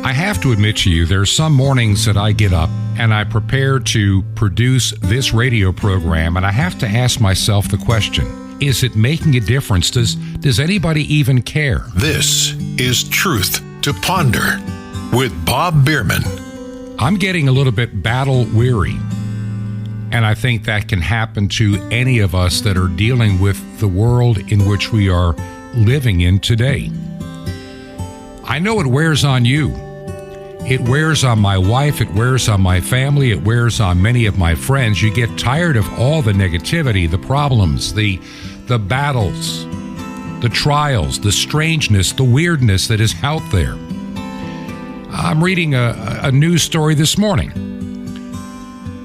I have to admit to you, there are some mornings that I get up and I prepare to produce this radio program, and I have to ask myself the question, is it making a difference? Does anybody even care? This is Truth to Ponder with Bob Bierman. I'm getting a little bit battle weary, and I think that can happen to any of us that are dealing with the world in which we are living in today. I know it wears on you. It wears on my wife, it wears on my family, it wears on many of my friends. You get tired of all the negativity, the problems, the battles, the trials, the strangeness, the weirdness that is out there. I'm reading a news story this morning.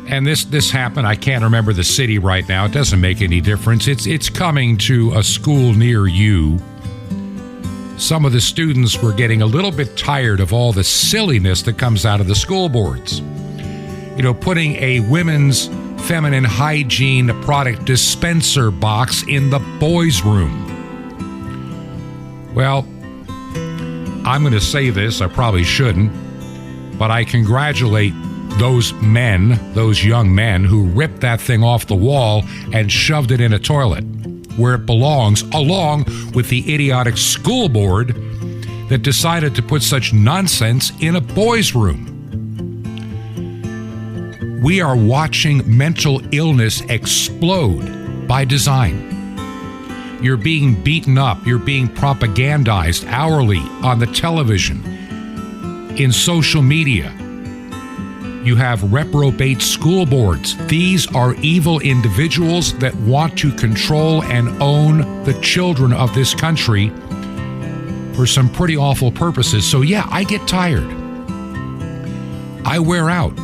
And this happened. I can't remember the city right now. It doesn't make any difference. It's coming to a school near you. Some of the students were getting a little bit tired of all the silliness that comes out of the school boards. You know, putting a women's feminine hygiene product dispenser box in the boys' room. Well, I'm going to say this, I probably shouldn't, but I congratulate those men, those young men who ripped that thing off the wall and shoved it in a toilet where it belongs, along with the idiotic school board that decided to put such nonsense in a boys' room. We are watching mental illness explode by design. You're being beaten up. You're being propagandized hourly on the television, in social media. You have reprobate school boards. These are evil individuals that want to control and own the children of this country for some pretty awful purposes. So yeah, I get tired. I wear out.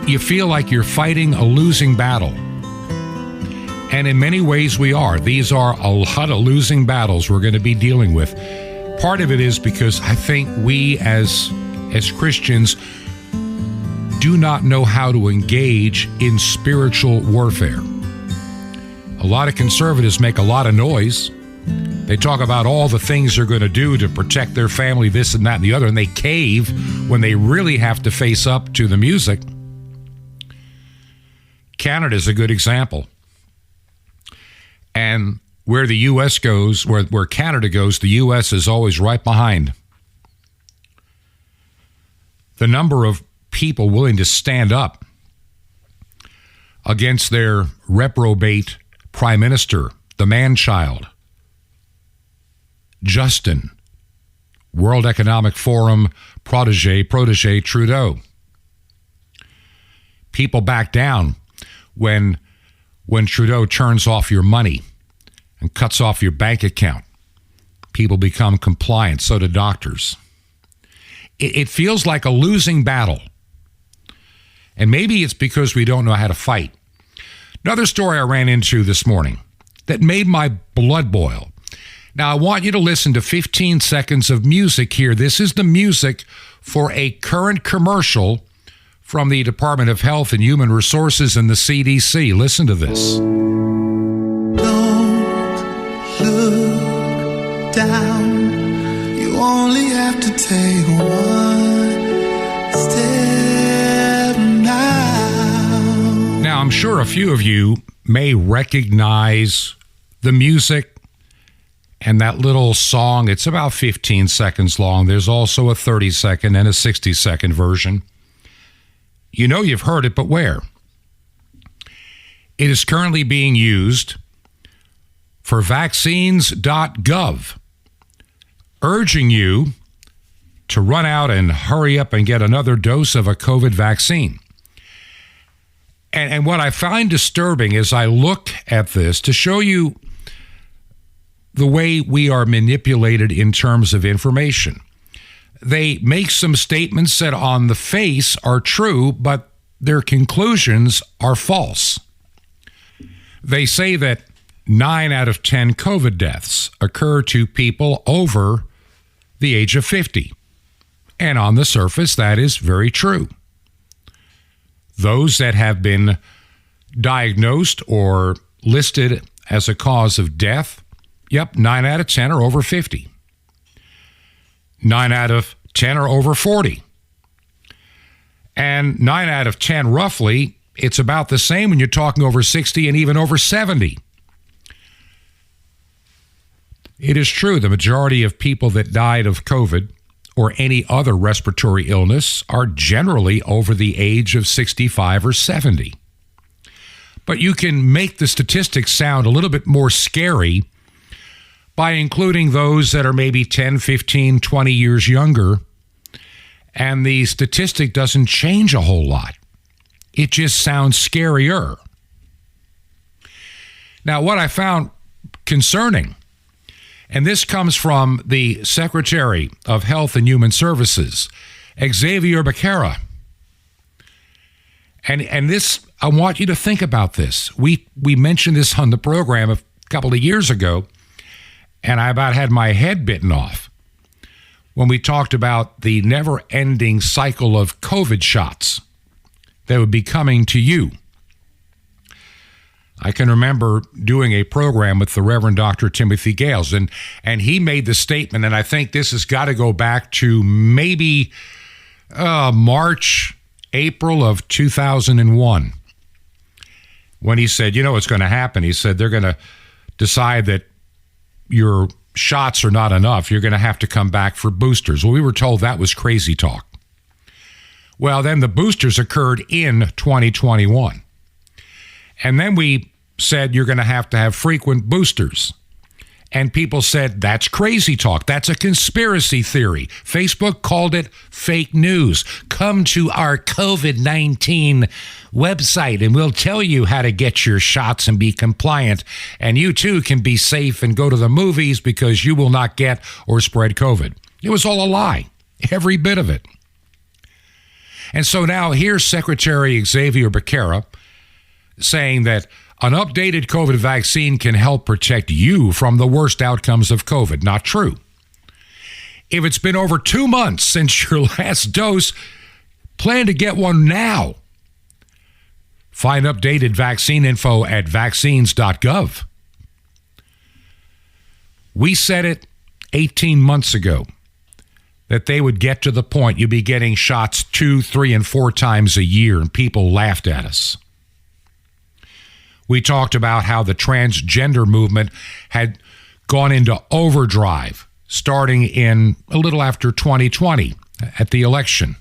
You feel like you're fighting a losing battle. And in many ways we are. These are a lot of losing battles we're going to be dealing with. Part of it is because I think we as Christians do not know how to engage in spiritual warfare. A lot of conservatives make a lot of noise. They talk about all the things they're going to do to protect their family, this and that and the other, and they cave when they really have to face up to the music. Canada is a good example. And where the U.S. goes, where Canada goes, the U.S. is always right behind. The number of people willing to stand up against their reprobate prime minister, the man-child, Justin, World Economic Forum protege Trudeau. People back down when Trudeau turns off your money and cuts off your bank account. People become compliant, so do doctors. It feels like a losing battle. And maybe it's because we don't know how to fight. Another story I ran into this morning that made my blood boil. Now, I want you to listen to 15 seconds of music here. This is the music for a current commercial from the Department of Health and Human Resources and the CDC. Listen to this. Don't look down. You only have to take one step now. Now, I'm sure a few of you may recognize the music and that little song. It's about 15 seconds long. There's also a 30-second and a 60-second version. You know you've heard it, but where? It is currently being used for vaccines.gov, urging you to run out and hurry up and get another dose of a COVID vaccine. And what I find disturbing is I look at this to show you the way we are manipulated in terms of information. They make some statements that on the face are true, but their conclusions are false. They say that 9 out of 10 COVID deaths occur to people over the age of 50. And on the surface, that is very true. Those that have been diagnosed or listed as a cause of death, 9 out of 10 are over 50. 9 out of 10 are over 40. And 9 out of 10, roughly, it's about the same when you're talking over 60 and even over 70. It is true the majority of people that died of COVID or any other respiratory illness are generally over the age of 65 or 70. But you can make the statistics sound a little bit more scary by including those that are maybe 10, 15, 20 years younger, and the statistic doesn't change a whole lot. It just sounds scarier. Now, what I found concerning, and this comes from the Secretary of Health and Human Services, Xavier Becerra. And this, I want you to think about this. We mentioned this on the program a couple of years ago, and I about had my head bitten off when we talked about the never-ending cycle of COVID shots that would be coming to you. I can remember doing a program with the Reverend Dr. Timothy Gales, and he made the statement, and I think this has got to go back to maybe March, April of 2001, when he said, you know what's going to happen? He said, they're going to decide that your shots are not enough. You're going to have to come back for boosters. Well, we were told that was crazy talk. Well, then the boosters occurred in 2021. And then we said you're going to have frequent boosters. And people said, that's crazy talk. That's a conspiracy theory. Facebook called it fake news. Come to our COVID-19 website and we'll tell you how to get your shots and be compliant. And you too can be safe and go to the movies because you will not get or spread COVID. It was all a lie, every bit of it. And so now here's Secretary Xavier Becerra saying that an updated COVID vaccine can help protect you from the worst outcomes of COVID. Not true. If it's been over 2 months since your last dose, plan to get one now. Find updated vaccine info at vaccines.gov. We said it 18 months ago that they would get to the point you'd be getting shots 2, 3, and 4 times a year, and people laughed at us. We talked about how the transgender movement had gone into overdrive starting in a little after 2020 at the election.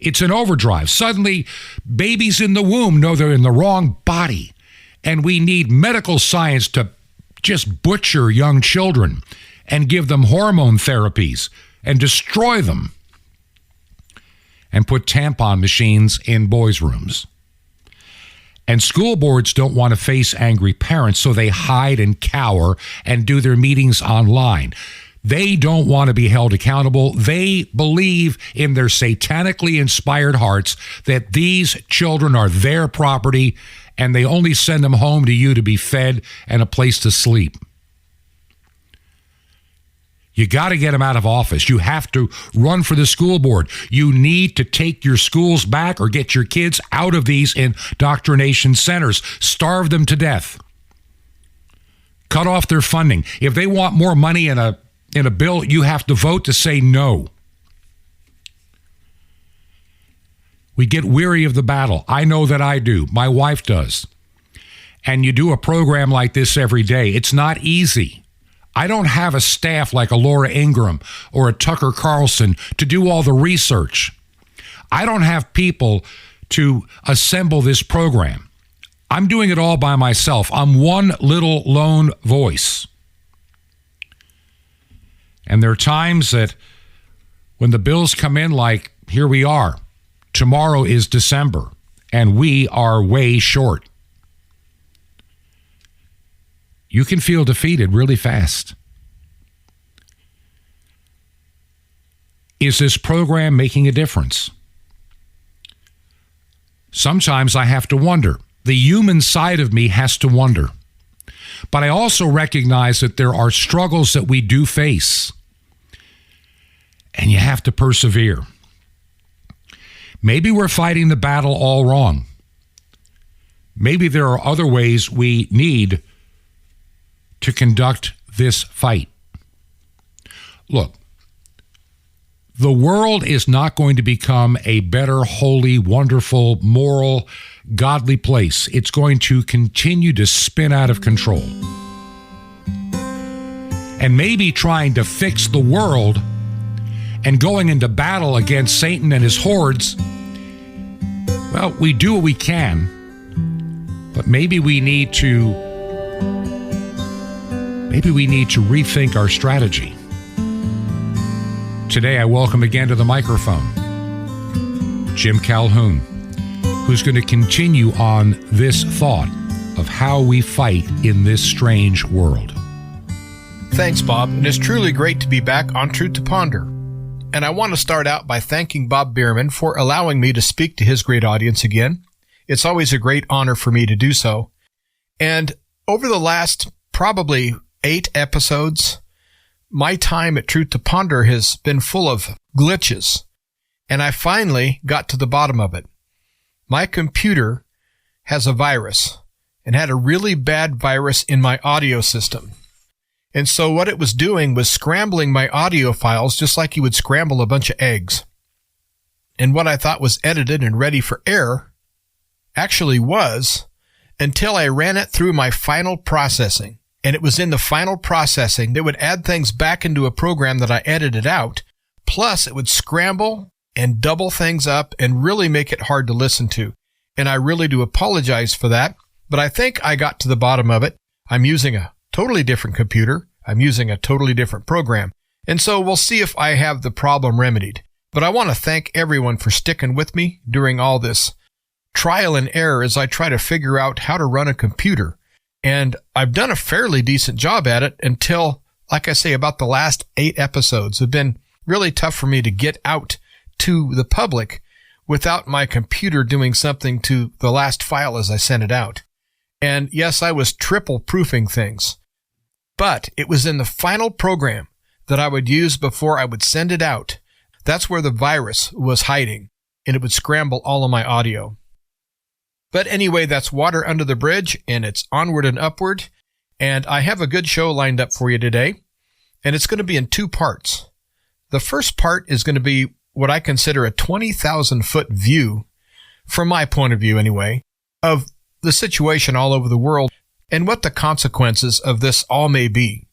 It's an overdrive. Suddenly, babies in the womb know they're in the wrong body, and we need medical science to just butcher young children and give them hormone therapies and destroy them and put tampon machines in boys' rooms. And school boards don't want to face angry parents, so they hide and cower and do their meetings online. They don't want to be held accountable. They believe in their satanically inspired hearts that these children are their property and they only send them home to you to be fed and a place to sleep. You got to get them out of office. You have to run for the school board. You need to take your schools back or get your kids out of these indoctrination centers. Starve them to death. Cut off their funding. If they want more money in a bill, you have to vote to say no. We get weary of the battle. I know that I do. My wife does. And you do a program like this every day. It's not easy. I don't have a staff like a Laura Ingraham or a Tucker Carlson to do all the research. I don't have people to assemble this program. I'm doing it all by myself. I'm one little lone voice. And there are times that when the bills come in, like here we are, tomorrow is December, and we are way short. You can feel defeated really fast. Is this program making a difference? Sometimes I have to wonder. The human side of me has to wonder. But I also recognize that there are struggles that we do face. And you have to persevere. Maybe we're fighting the battle all wrong. Maybe there are other ways we need to conduct this fight. Look, The world is not going to become a better, holy, wonderful, moral, godly place. It's going to continue to spin out of control. And maybe trying to fix the world and going into battle against Satan and his hordes, well, we do what we can, but maybe we need to rethink our strategy. Today, I welcome again to the microphone Jim Calhoun, who's going to continue on this thought of how we fight in this strange world. Thanks, Bob, and it's truly great to be back on Truth to Ponder. And I want to start out by thanking Bob Bierman for allowing me to speak to his great audience again. It's always a great honor for me to do so. And over the last probably 8 episodes, my time at Truth to Ponder has been full of glitches, and I finally got to the bottom of it. My computer has a virus and had a really bad virus in my audio system. And so what it was doing was scrambling my audio files just like you would scramble a bunch of eggs. And what I thought was edited and ready for air actually was, until I ran it through my final processing. And it was in the final processing that would add things back into a program that I edited out. Plus, it would scramble and double things up and really make it hard to listen to. And I really do apologize for that. But I think I got to the bottom of it. I'm using a totally different computer. I'm using a totally different program. And so we'll see if I have the problem remedied. But I want to thank everyone for sticking with me during all this trial and error as I try to figure out how to run a computer. And I've done a fairly decent job at it until, like I say, about the last 8 episodes have been really tough for me to get out to the public without my computer doing something to the last file as I sent it out. And yes, I was triple proofing things, but it was in the final program that I would use before I would send it out. That's where the virus was hiding, and it would scramble all of my audio. But anyway, that's water under the bridge, and it's onward and upward. And I have a good show lined up for you today, and it's going to be in 2 parts. The first part is going to be what I consider a 20,000-foot view, from my point of view anyway, of the situation all over the world and what the consequences of this all may be.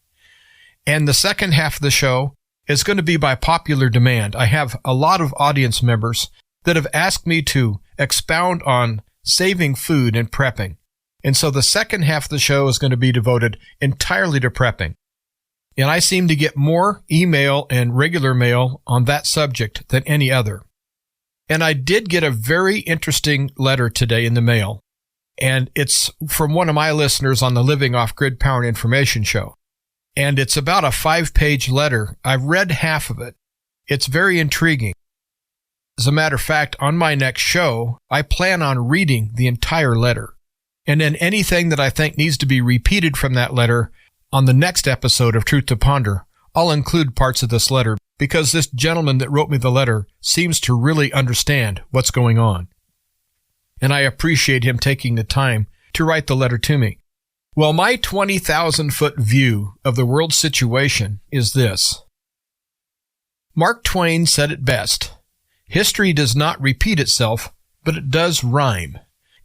And the second half of the show is going to be by popular demand. I have a lot of audience members that have asked me to expound on saving food and prepping. And so the second half of the show is going to be devoted entirely to prepping. And I seem to get more email and regular mail on that subject than any other. And I did get a very interesting letter today in the mail. And it's from one of my listeners on the Living Off Grid Power and Information show. And it's about a 5-page letter. I've read half of it. It's very intriguing. As a matter of fact, on my next show, I plan on reading the entire letter. And then anything that I think needs to be repeated from that letter on the next episode of Truth to Ponder, I'll include parts of this letter because this gentleman that wrote me the letter seems to really understand what's going on. And I appreciate him taking the time to write the letter to me. Well, my 20,000-foot view of the world situation is this. Mark Twain said it best. History does not repeat itself, but it does rhyme.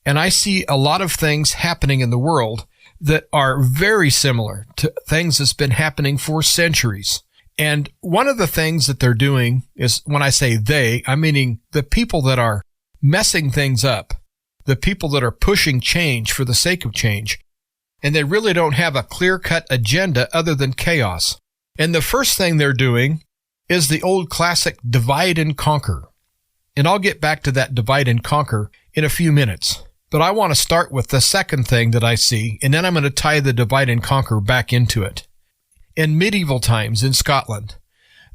And I see a lot of things happening in the world that are very similar to things that's been happening for centuries. And one of the things that they're doing is, when I say they, I'm meaning the people that are messing things up, the people that are pushing change for the sake of change. And they really don't have a clear-cut agenda other than chaos. And the first thing they're doing is the old classic divide and conquer. And I'll get back to that divide and conquer in a few minutes. But I want to start with the second thing that I see, and then I'm going to tie the divide and conquer back into it. In medieval times in Scotland,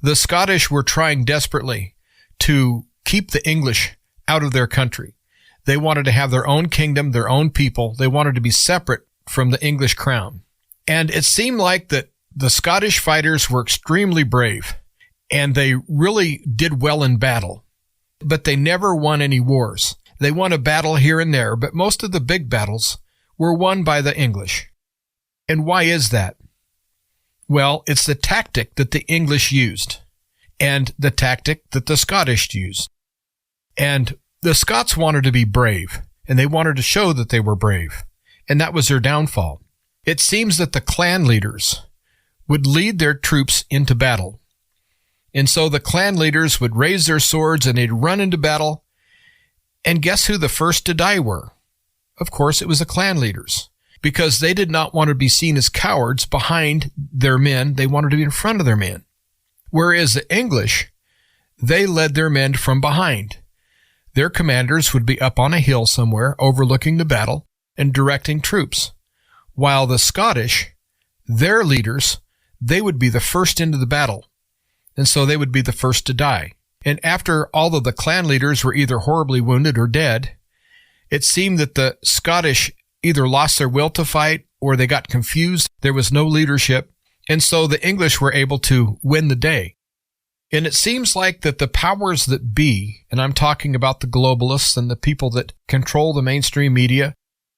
the Scottish were trying desperately to keep the English out of their country. They wanted to have their own kingdom, their own people. They wanted to be separate from the English crown. And it seemed like that the Scottish fighters were extremely brave, and they really did well in battle. But they never won any wars. They won a battle here and there, but most of the big battles were won by the English. And why is that? Well, it's the tactic that the English used. and the tactic that the Scottish used. And the Scots wanted to be brave, and they wanted to show that they were brave, and that was their downfall. It seems that the clan leaders would lead their troops into battle. And so the clan leaders would raise their swords and they'd run into battle. And guess who the first to die were? Of course, it was the clan leaders, because they did not want to be seen as cowards behind their men. They wanted to be in front of their men. Whereas the English, they led their men from behind. Their commanders would be up on a hill somewhere overlooking the battle and directing troops. While the Scottish, their leaders, they would be the first into the battle. And so they would be the first to die. And after all of the clan leaders were either horribly wounded or dead, it seemed that the Scottish either lost their will to fight or they got confused. There was no leadership. And so the English were able to win the day. And it seems like that the powers that be, and I'm talking about the globalists and the people that control the mainstream media,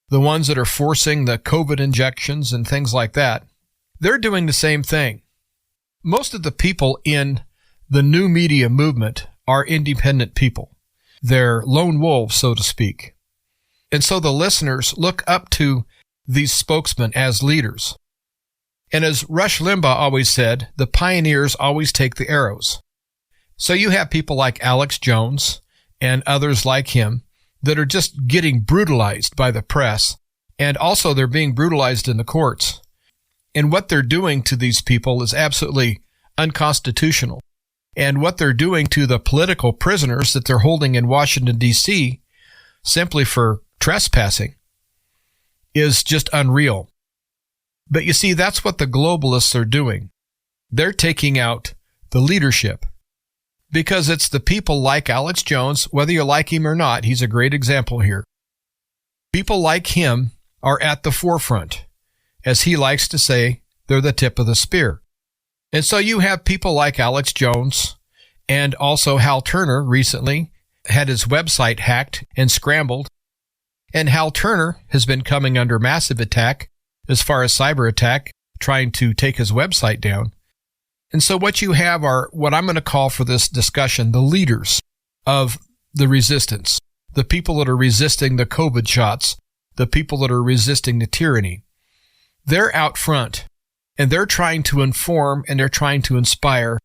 the ones that are forcing the COVID injections and things like that, they're doing the same thing. Most of the people in the new media movement are independent people. They're lone wolves, so to speak. And so the listeners look up to these spokesmen as leaders. And as Rush Limbaugh always said, the pioneers always take the arrows. So you have people like Alex Jones and others like him that are just getting brutalized by the press, and also they're being brutalized in the courts. And what they're doing to these people is absolutely unconstitutional. And what they're doing to the political prisoners that they're holding in Washington, D.C., simply for trespassing, is just unreal. But you see, that's what the globalists are doing. They're taking out the leadership. Because it's the people like Alex Jones, whether you like him or not, he's a great example here. People like him are at the forefront. As he likes to say, they're the tip of the spear. And so you have people like Alex Jones, and also Hal Turner recently had his website hacked and scrambled. And Hal Turner has been coming under massive attack as far as cyber attack, trying to take his website down. And so what you have are what I'm going to call for this discussion, the leaders of the resistance, the people that are resisting the COVID shots, the people that are resisting the tyranny. They're out front, and they're trying to inform, and they're trying to inspire.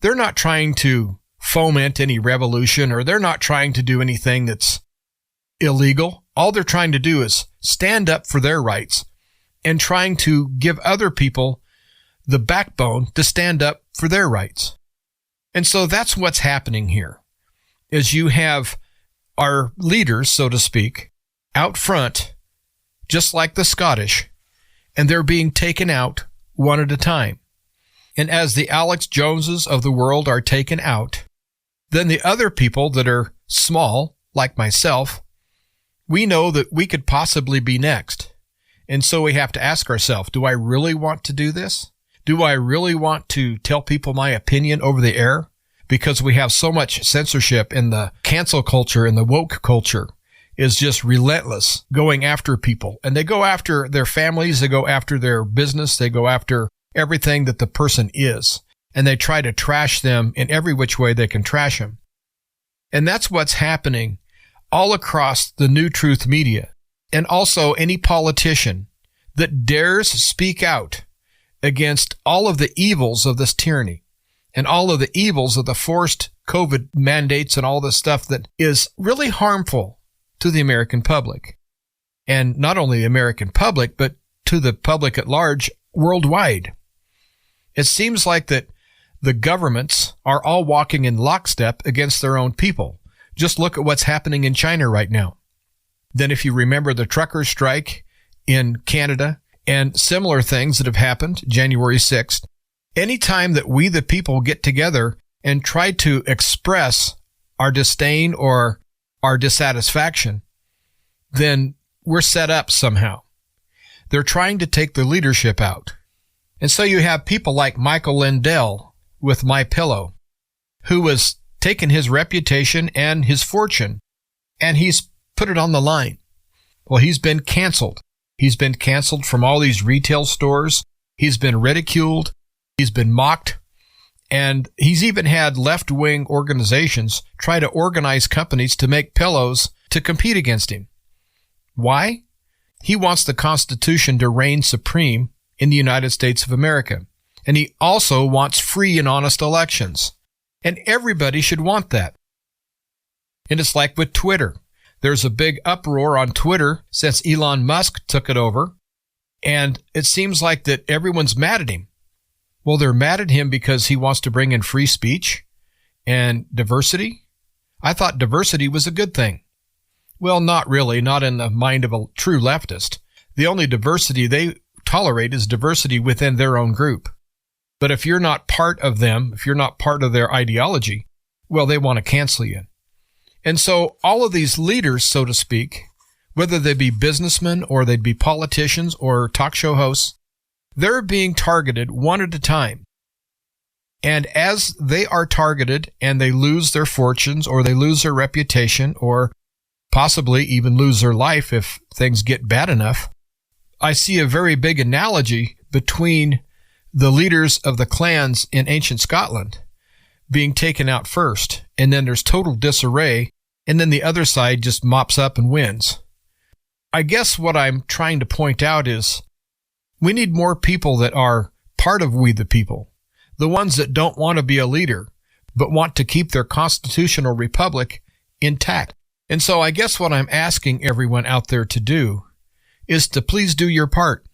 They're not trying to foment any revolution, or they're not trying to do anything that's illegal. All they're trying to do is stand up for their rights and trying to give other people the backbone to stand up for their rights. And so that's what's happening here, is you have our leaders, so to speak, out front, just like the Scottish, and they're being taken out one at a time. And as the Alex Joneses of the world are taken out, then the other people that are small, like myself, we know that we could possibly be next. And so we have to ask ourselves, do I really want to do this? Do I really want to tell people my opinion over the air? Because we have so much censorship, and the cancel culture and the woke culture is just relentless, going after people. And they go after their families, they go after their business, they go after everything that the person is. And they try to trash them in every which way they can trash them. And that's what's happening all across the New Truth media. And also any politician that dares speak out against all of the evils of this tyranny and all of the evils of the forced COVID mandates and all this stuff that is really harmful to the American public. And not only the American public, but to the public at large worldwide. It seems like that the governments are all walking in lockstep against their own people. Just look at what's happening in China right now. Then if you remember the truckers' strike in Canada, and similar things that have happened January 6th. Anytime that we, the people, get together and try to express our disdain or our dissatisfaction, then we're set up somehow. They're trying to take the leadership out. And so you have people like Michael Lindell with MyPillow, who has taken his reputation and his fortune, and he's put it on the line. Well, he's been canceled. He's been canceled from all these retail stores. He's been ridiculed. He's been mocked. And he's even had left-wing organizations try to organize companies to make pillows to compete against him. Why? He wants the Constitution to reign supreme in the United States of America. And he also wants free and honest elections. And everybody should want that. And it's like with Twitter. There's a big uproar on Twitter since Elon Musk took it over. And it seems like that everyone's mad at him. Well, they're mad at him because he wants to bring in free speech and diversity. I thought diversity was a good thing. Well, not really, not in the mind of a true leftist. The only diversity they tolerate is diversity within their own group. But if you're not part of them, if you're not part of their ideology, well, they want to cancel you. And so all of these leaders, so to speak, whether they be businessmen or they'd be politicians or talk show hosts, they're being targeted one at a time. And as they are targeted and they lose their fortunes or they lose their reputation or possibly even lose their life if things get bad enough, I see a very big analogy between the leaders of the clans in ancient Scotland being taken out first, and then there's total disarray, and then the other side just mops up and wins. I guess what I'm trying to point out is we need more people that are part of We the People, the ones that don't want to be a leader, but want to keep their constitutional republic intact. And so I guess what I'm asking everyone out there to do is to please do your part.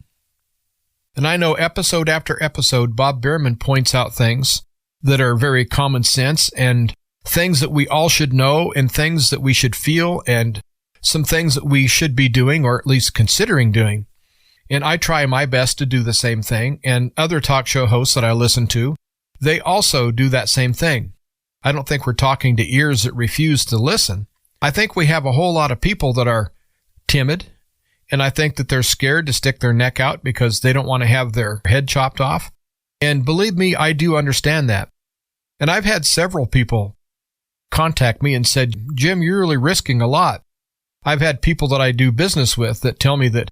And I know episode after episode, Bob Bierman points out things that are very common sense and things that we all should know and things that we should feel and some things that we should be doing or at least considering doing. And I try my best to do the same thing. And other talk show hosts that I listen to, they also do that same thing. I don't think we're talking to ears that refuse to listen. I think we have a whole lot of people that are timid. And I think that they're scared to stick their neck out because they don't want to have their head chopped off. And believe me, I do understand that. And I've had several people contact me and said, Jim, you're really risking a lot. I've had people that I do business with that tell me that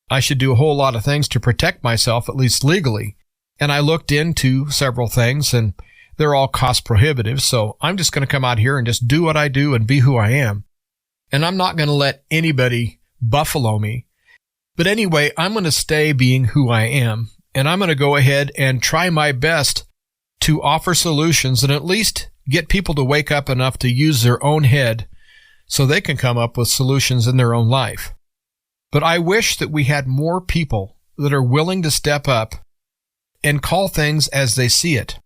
I should do a whole lot of things to protect myself, at least legally. And I looked into several things and they're all cost prohibitive. So I'm just going to come out here and just do what I do and be who I am. And I'm not going to let anybody buffalo me. But anyway, I'm going to stay being who I am. And I'm going to go ahead and try my best to offer solutions and at least get people to wake up enough to use their own head so they can come up with solutions in their own life. But I wish that we had more people that are willing to step up and call things as they see it,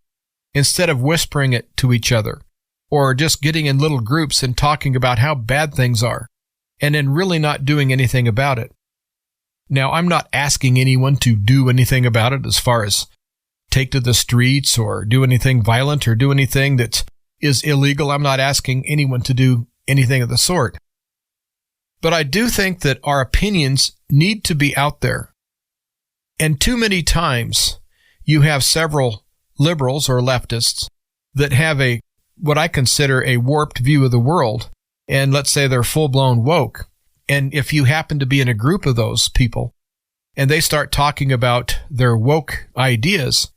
instead of whispering it to each other or just getting in little groups and talking about how bad things are and then really not doing anything about it. Now, I'm not asking anyone to do anything about it as far as take to the streets or do anything violent or do anything that is illegal. I'm not asking anyone to do anything of the sort. But I do think that our opinions need to be out there. And too many times you have several liberals or leftists that have what I consider a warped view of the world. And let's say they're full-blown woke. And if you happen to be in a group of those people and they start talking about their woke ideas,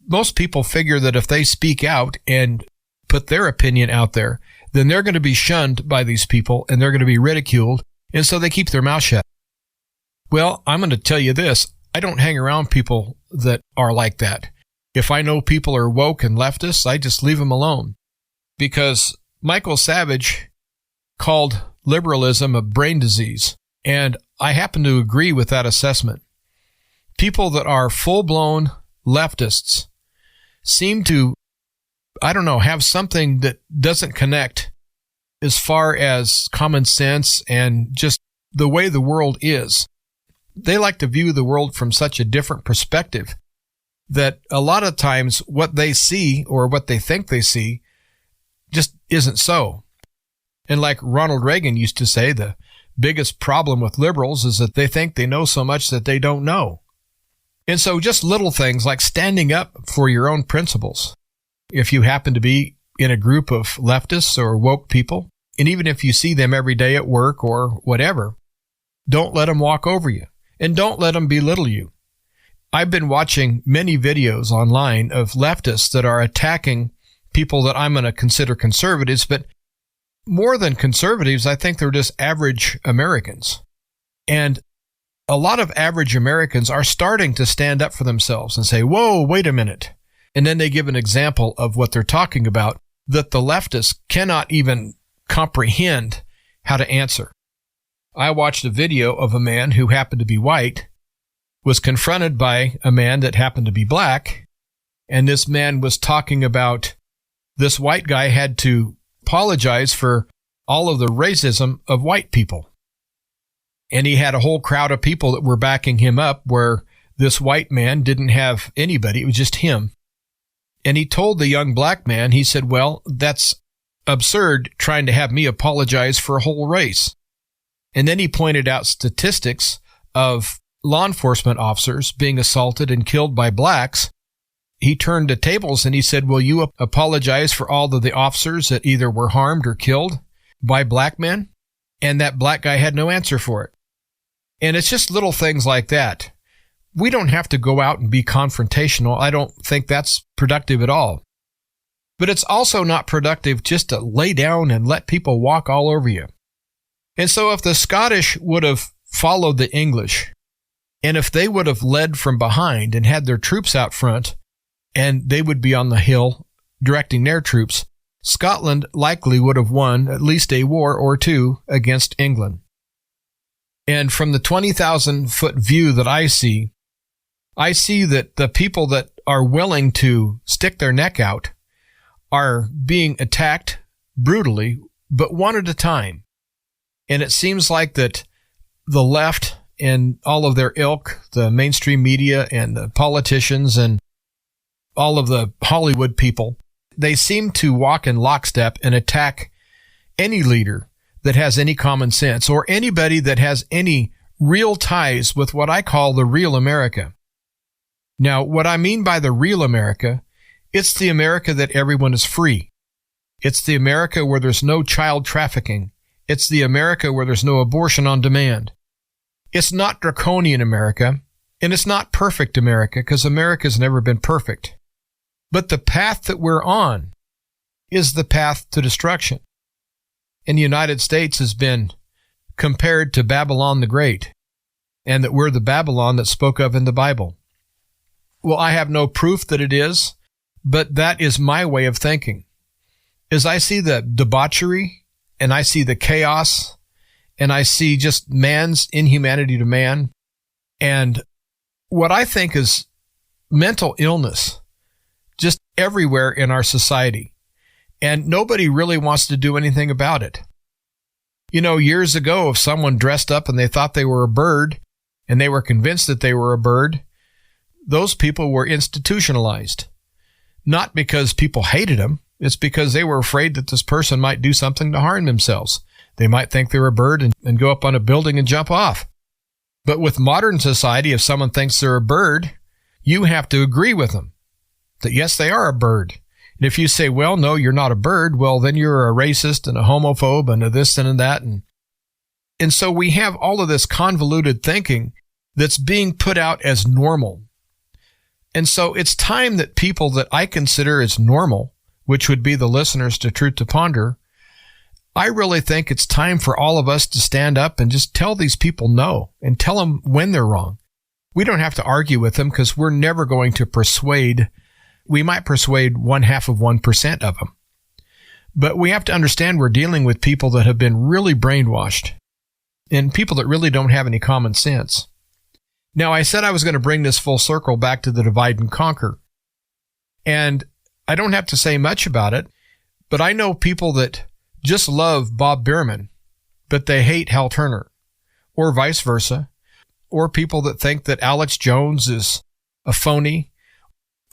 most people figure that if they speak out and put their opinion out there, then they're going to be shunned by these people and they're going to be ridiculed. And so they keep their mouth shut. Well, I'm going to tell you this. I don't hang around people that are like that. If I know people are woke and leftists, I just leave them alone. Because Michael Savage called liberalism a brain disease. And I happen to agree with that assessment. People that are full-blown leftists seem to, have something that doesn't connect as far as common sense and just the way the world is. They like to view the world from such a different perspective that a lot of times what they see or what they think they see just isn't so. And like Ronald Reagan used to say, the biggest problem with liberals is that they think they know so much that they don't know. And so just little things like standing up for your own principles. If you happen to be in a group of leftists or woke people, and even if you see them every day at work or whatever, don't let them walk over you and don't let them belittle you. I've been watching many videos online of leftists that are attacking people that I'm going to consider conservatives, but more than conservatives, I think they're just average Americans. And a lot of average Americans are starting to stand up for themselves and say, whoa, wait a minute. And then they give an example of what they're talking about that the leftists cannot even comprehend how to answer. I watched a video of a man who happened to be white, was confronted by a man that happened to be black, and this man was talking about this white guy had to apologize for all of the racism of white people. And he had a whole crowd of people that were backing him up where this white man didn't have anybody. It was just him. And he told the young black man, he said, well, that's absurd trying to have me apologize for a whole race. And then he pointed out statistics of law enforcement officers being assaulted and killed by blacks. He turned the tables and he said, will you apologize for all of the officers that either were harmed or killed by black men? And that black guy had no answer for it. And it's just little things like that. We don't have to go out and be confrontational. I don't think that's productive at all. But it's also not productive just to lay down and let people walk all over you. And so if the Scottish would have followed the English, and if they would have led from behind and had their troops out front, and they would be on the hill directing their troops, Scotland likely would have won at least a war or two against England. And from the 20,000-foot view that I see that the people that are willing to stick their neck out are being attacked brutally, but one at a time. And it seems like that the left and all of their ilk, the mainstream media and the politicians and all of the Hollywood people, they seem to walk in lockstep and attack any leader that has any common sense or anybody that has any real ties with what I call the real America. Now, what I mean by the real America, it's the America that everyone is free. It's the America where there's no child trafficking. It's the America where there's no abortion on demand. It's not draconian America, and it's not perfect America, because America's never been perfect. But the path that we're on is the path to destruction. And the United States has been compared to Babylon the Great, and that we're the Babylon that's spoke of in the Bible. Well, I have no proof that it is, but that is my way of thinking. As I see the debauchery, and I see the chaos, and I see just man's inhumanity to man, and what I think is mental illness just everywhere in our society. And nobody really wants to do anything about it. You know, years ago, if someone dressed up and they thought they were a bird, and they were convinced that they were a bird, those people were institutionalized. Not because people hated them, it's because they were afraid that this person might do something to harm themselves. They might think they're a bird and go up on a building and jump off. But with modern society, if someone thinks they're a bird, you have to agree with them that yes, they are a bird. And if you say, well, no, you're not a bird, well, then you're a racist and a homophobe and a this and a that. And so we have all of this convoluted thinking that's being put out as normal. And so it's time that people that I consider as normal, which would be the listeners to Truth to Ponder, I really think it's time for all of us to stand up and just tell these people no and tell them when they're wrong. We don't have to argue with them because we're never going to persuade. We might persuade 0.5% of them. But we have to understand we're dealing with people that have been really brainwashed and people that really don't have any common sense. Now, I said I was going to bring this full circle back to the divide and conquer. And I don't have to say much about it, but I know people that just love Bob Bierman, but they hate Hal Turner, or vice versa, or people that think that Alex Jones is a phony.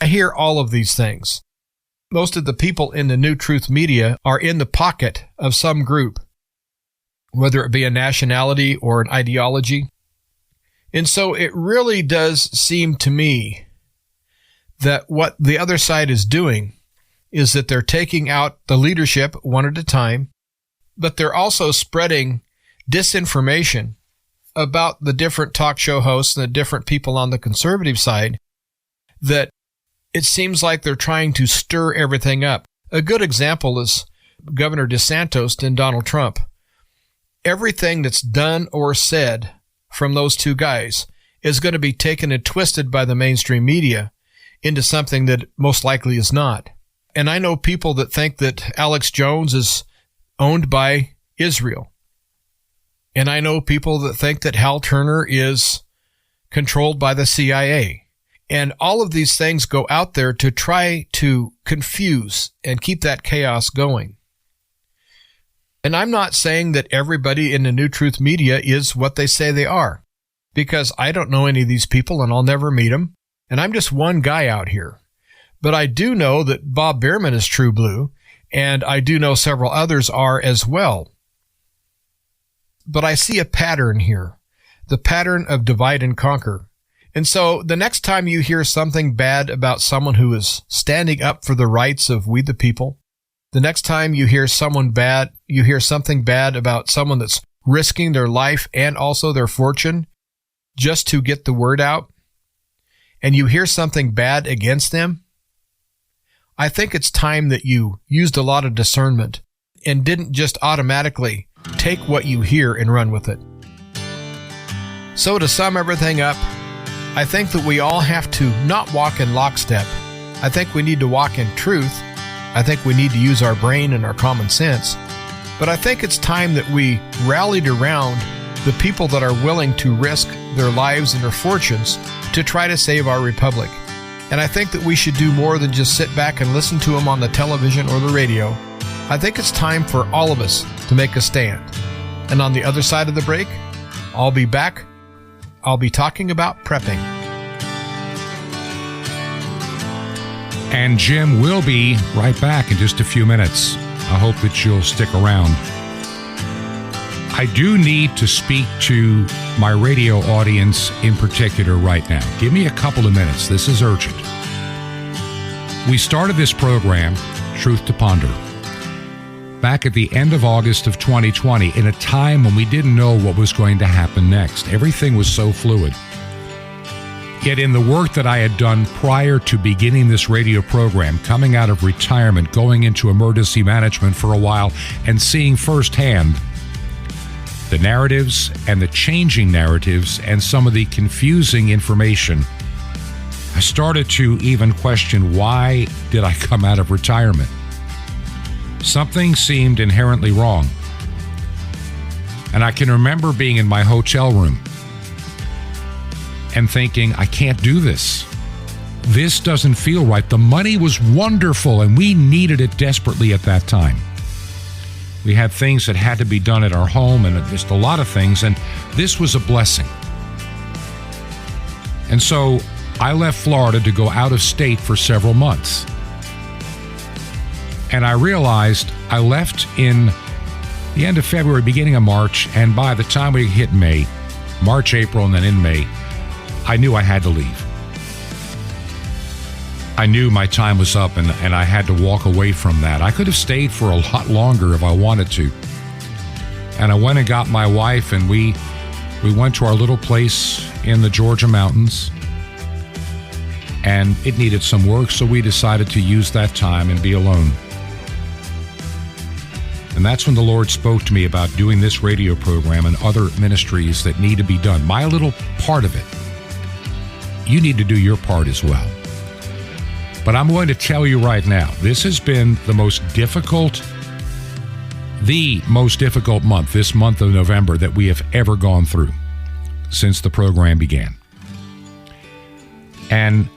I hear all of these things. Most of the people in the New Truth media are in the pocket of some group, whether it be a nationality or an ideology. And so it really does seem to me that what the other side is doing is that they're taking out the leadership one at a time, but they're also spreading disinformation about the different talk show hosts and the different people on the conservative side that it seems like they're trying to stir everything up. A good example is Governor DeSantis and Donald Trump. Everything that's done or said from those two guys is going to be taken and twisted by the mainstream media into something that most likely is not. And I know people that think that Alex Jones is owned by Israel. And I know people that think that Hal Turner is controlled by the CIA. And all of these things go out there to try to confuse and keep that chaos going. And I'm not saying that everybody in the New Truth media is what they say they are, because I don't know any of these people and I'll never meet them. And I'm just one guy out here. But I do know that Bob Bierman is true blue, and I do know several others are as well. But I see a pattern here, the pattern of divide and conquer. And so the next time you hear something bad about someone who is standing up for the rights of we the people, the next time you hear something bad about someone that's risking their life and also their fortune just to get the word out, and you hear something bad against them, I think it's time that you used a lot of discernment and didn't just automatically take what you hear and run with it. So to sum everything up, I think that we all have to not walk in lockstep. I think we need to walk in truth. I think we need to use our brain and our common sense. But I think it's time that we rallied around the people that are willing to risk their lives and their fortunes to try to save our republic. And I think that we should do more than just sit back and listen to them on the television or the radio. I think it's time for all of us to make a stand. And on the other side of the break, I'll be back. I'll be talking about prepping. And Jim will be right back in just a few minutes. I hope that you'll stick around. I do need to speak to my radio audience in particular right now. Give me a couple of minutes. This is urgent. We started this program, Truth to Ponder, back at the end of August of 2020, in a time when we didn't know what was going to happen next. Everything was so fluid. Yet in the work that I had done prior to beginning this radio program, coming out of retirement, going into emergency management for a while, and seeing firsthand the narratives and the changing narratives and some of the confusing information, I started to even question, why did I come out of retirement? Something seemed inherently wrong. And I can remember being in my hotel room and thinking, I can't do this. This doesn't feel right. The money was wonderful, and we needed it desperately at that time. We had things that had to be done at our home and just a lot of things, and this was a blessing. And so I left Florida to go out of state for several months. And I realized I left in the end of February, beginning of March, and by the time we hit May, March, April, and then in May, I knew I had to leave. I knew my time was up, and I had to walk away from that. I could have stayed for a lot longer if I wanted to. And I went and got my wife, and we went to our little place in the Georgia mountains, and it needed some work, so we decided to use that time and be alone. And that's when the Lord spoke to me about doing this radio program and other ministries that need to be done. My little part of it. You need to do your part as well. But I'm going to tell you right now, this has been the most difficult month, this month of November, that we have ever gone through since the program began. And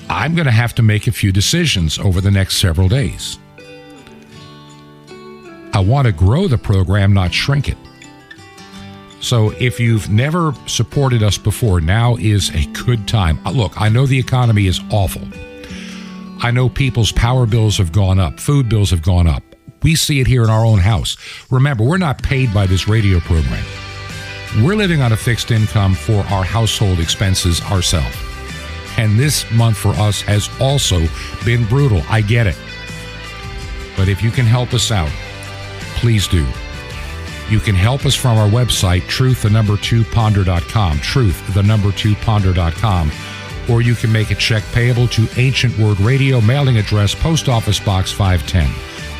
I'm going to have to make a few decisions over the next several days. I want to grow the program, not shrink it. So if you've never supported us before, now is a good time. Look, I know the economy is awful. I know people's power bills have gone up. Food bills have gone up. We see it here in our own house. Remember, we're not paid by this radio program. We're living on a fixed income for our household expenses ourselves. And this month for us has also been brutal. I get it. But if you can help us out, please do. You can help us from our website, truth2ponder.com, truth2ponder.com, or you can make a check payable to Ancient Word Radio, mailing address, Post Office Box 510,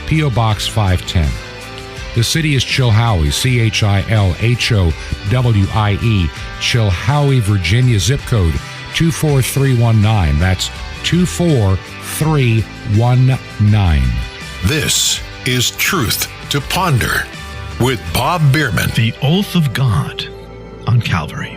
P.O. Box 510. The city is Chilhowie, Chilhowie, Chilhowie, Virginia, zip code 24319. That's 24319. This is Truth to Ponder with Bob Bierman. The Oath of God on Calvary.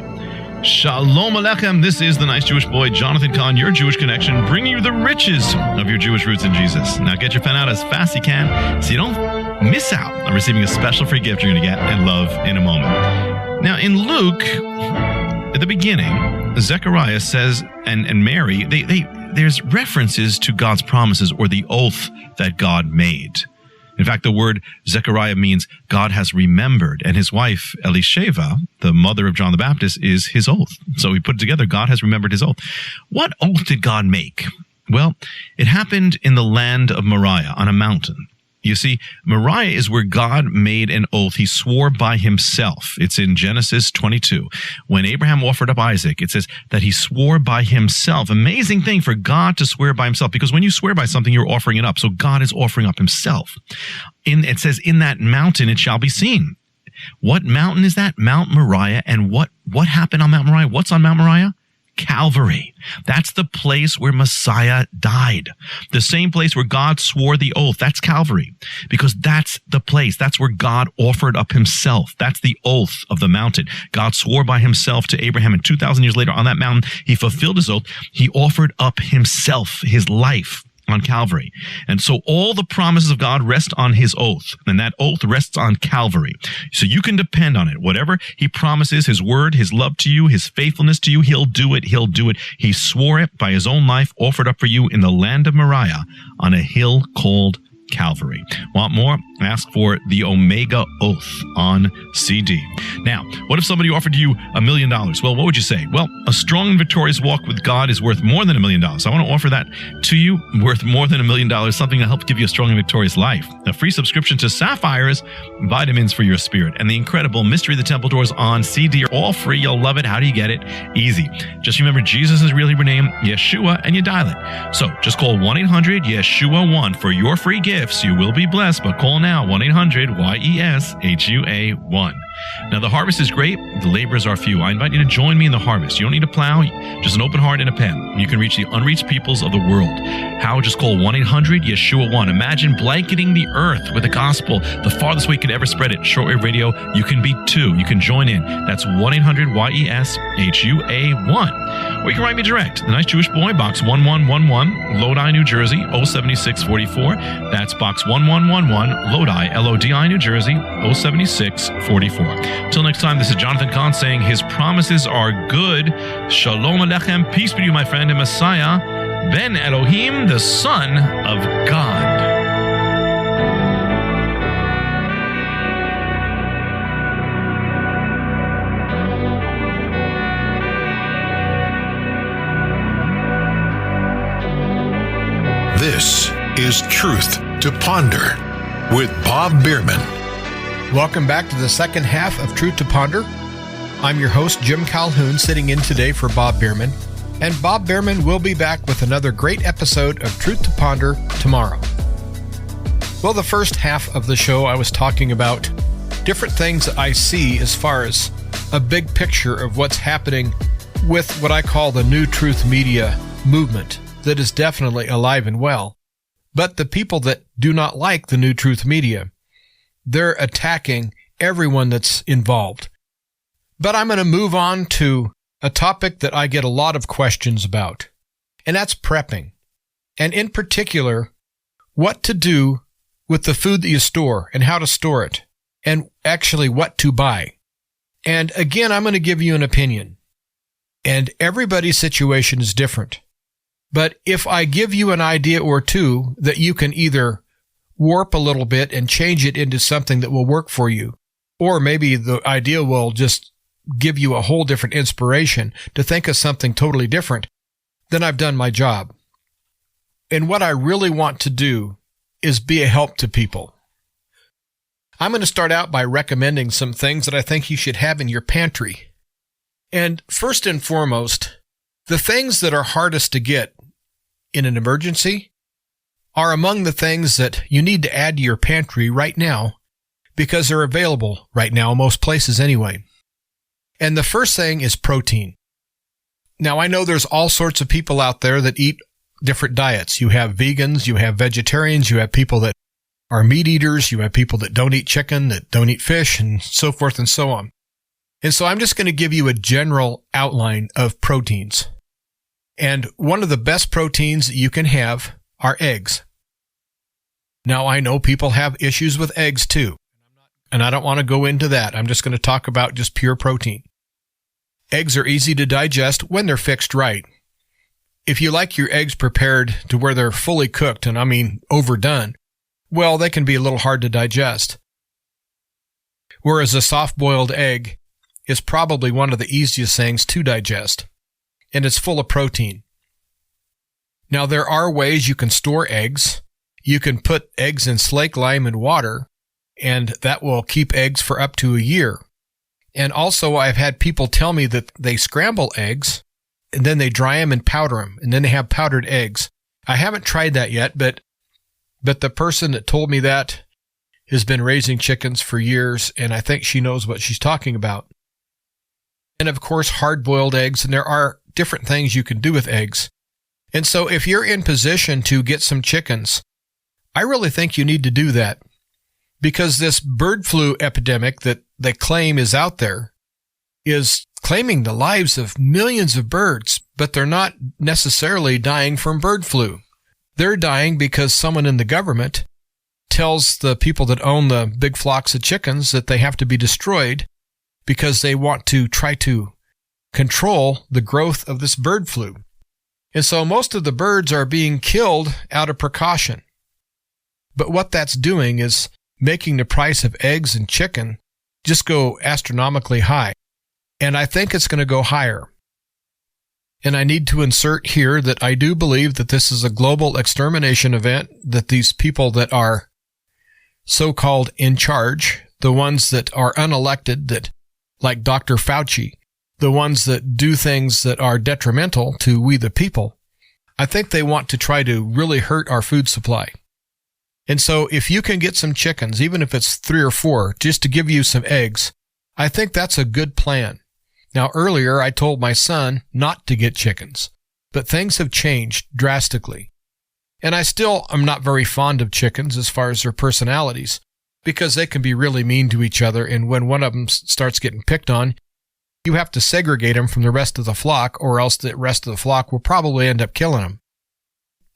Shalom Aleichem. This is the nice Jewish boy, Jonathan Kahn, your Jewish connection, bringing you the riches of your Jewish roots in Jesus. Now get your pen out as fast as you can so you don't miss out on receiving a special free gift you're going to get and love in a moment. Now in Luke, at the beginning, Zechariah says, and Mary, there's references to God's promises or the oath that God made. In fact, the word Zechariah means God has remembered, and his wife, Elisheva, the mother of John the Baptist, is his oath. So we put it together, God has remembered his oath. What oath did God make? Well, it happened in the land of Moriah on a mountain. You see, Moriah is where God made an oath. He swore by himself. It's in Genesis 22. When Abraham offered up Isaac, it says that he swore by himself. Amazing thing for God to swear by himself, because when you swear by something, you're offering it up. So God is offering up himself. It says, in that mountain it shall be seen. What mountain is that? Mount Moriah. And what happened on Mount Moriah? What's on Mount Moriah? Calvary. That's the place where Messiah died. The same place where God swore the oath. That's Calvary. Because that's the place. That's where God offered up himself. That's the oath of the mountain. God swore by himself to Abraham, and 2,000 years later on that mountain, he fulfilled his oath. He offered up himself, his life, on Calvary. And so all the promises of God rest on his oath, and that oath rests on Calvary. So you can depend on it. Whatever he promises, his word, his love to you, his faithfulness to you, he'll do it. He'll do it. He swore it by his own life, offered up for you in the land of Moriah on a hill called Calvary. Want more? Ask for the Omega Oath on CD. Now, what if somebody offered you $1 million? Well, what would you say? Well, a strong and victorious walk with God is worth more than $1 million. I want to offer that to you, worth more than $1 million, something to help give you a strong and victorious life. A free subscription to Sapphires, vitamins for your spirit, and the incredible Mystery of the Temple Doors on CD are all free. You'll love it. How do you get it? Easy. Just remember Jesus' real Hebrew name, Yeshua, and you dial it. So just call 1-800-YESHUA-1 for your free gift. You will be blessed, but call now, 1-800-YESHUA-1. Now, the harvest is great. The laborers are few. I invite you to join me in the harvest. You don't need a plow, just an open heart and a pen. You can reach the unreached peoples of the world. How? Just call 1-800-YESHUA-1. Imagine blanketing the earth with the gospel, the farthest way you could ever spread it. Shortwave radio, you can be too. You can join in. That's 1-800-YESHUA-1. Or you can write me direct. The Nice Jewish Boy, Box 1111, Lodi, New Jersey, 07644. That's Box 1111, Lodi, Lodi, New Jersey, 07644. Till next time, this is Jonathan Kahn saying his promises are good. Shalom Aleichem. Peace be to you, my friend, and Messiah, Ben Elohim, the Son of God. This is Truth to Ponder with Bob Bierman. Welcome back to the second half of Truth to Ponder. I'm your host, Jim Calhoun, sitting in today for Bob Bierman. And Bob Bierman will be back with another great episode of Truth to Ponder tomorrow. Well, the first half of the show, I was talking about different things that I see as far as a big picture of what's happening with what I call the New Truth Media movement that is definitely alive and well. But the people that do not like the New Truth Media, they're attacking everyone that's involved. But I'm going to move on to a topic that I get a lot of questions about, and that's prepping. And in particular, what to do with the food that you store and how to store it, and actually what to buy. And again, I'm going to give you an opinion. And everybody's situation is different. But if I give you an idea or two that you can either warp a little bit and change it into something that will work for you, or maybe the idea will just give you a whole different inspiration to think of something totally different, then I've done my job. And what I really want to do is be a help to people. I'm going to start out by recommending some things that I think you should have in your pantry. And first and foremost, the things that are hardest to get in an emergency are among the things that you need to add to your pantry right now because they're available right now, most places anyway. And the first thing is protein. Now, I know there's all sorts of people out there that eat different diets. You have vegans, you have vegetarians, you have people that are meat eaters, you have people that don't eat chicken, that don't eat fish, and so forth and so on. And so I'm just going to give you a general outline of proteins. And one of the best proteins that you can have are eggs. Now, I know people have issues with eggs too, and I don't want to go into that. I'm just going to talk about just pure protein. Eggs are easy to digest when they're fixed right. If you like your eggs prepared to where they're fully cooked, and I mean overdone, well, they can be a little hard to digest. Whereas a soft-boiled egg is probably one of the easiest things to digest, and it's full of protein. Now, there are ways you can store eggs. You can put eggs in slake lime and water, and that will keep eggs for up to a year. And also, I've had people tell me that they scramble eggs, and then they dry them and powder them, and then they have powdered eggs. I haven't tried that yet, but the person that told me that has been raising chickens for years, and I think she knows what she's talking about. And of course, hard-boiled eggs, and there are different things you can do with eggs. And so if you're in position to get some chickens, I really think you need to do that. Because this bird flu epidemic that they claim is out there is claiming the lives of millions of birds, but they're not necessarily dying from bird flu. They're dying because someone in the government tells the people that own the big flocks of chickens that they have to be destroyed because they want to try to control the growth of this bird flu. And so most of the birds are being killed out of precaution. But what that's doing is making the price of eggs and chicken just go astronomically high. And I think it's going to go higher. And I need to insert here that I do believe that this is a global extermination event, that these people that are so-called in charge, the ones that are unelected, that like Dr. Fauci, the ones that do things that are detrimental to we the people, I think they want to try to really hurt our food supply. And so if you can get some chickens, even if it's 3 or 4, just to give you some eggs, I think that's a good plan. Now, earlier I told my son not to get chickens, but things have changed drastically. And I still am not very fond of chickens as far as their personalities, because they can be really mean to each other, and when one of them starts getting picked on, you have to segregate them from the rest of the flock, or else the rest of the flock will probably end up killing them.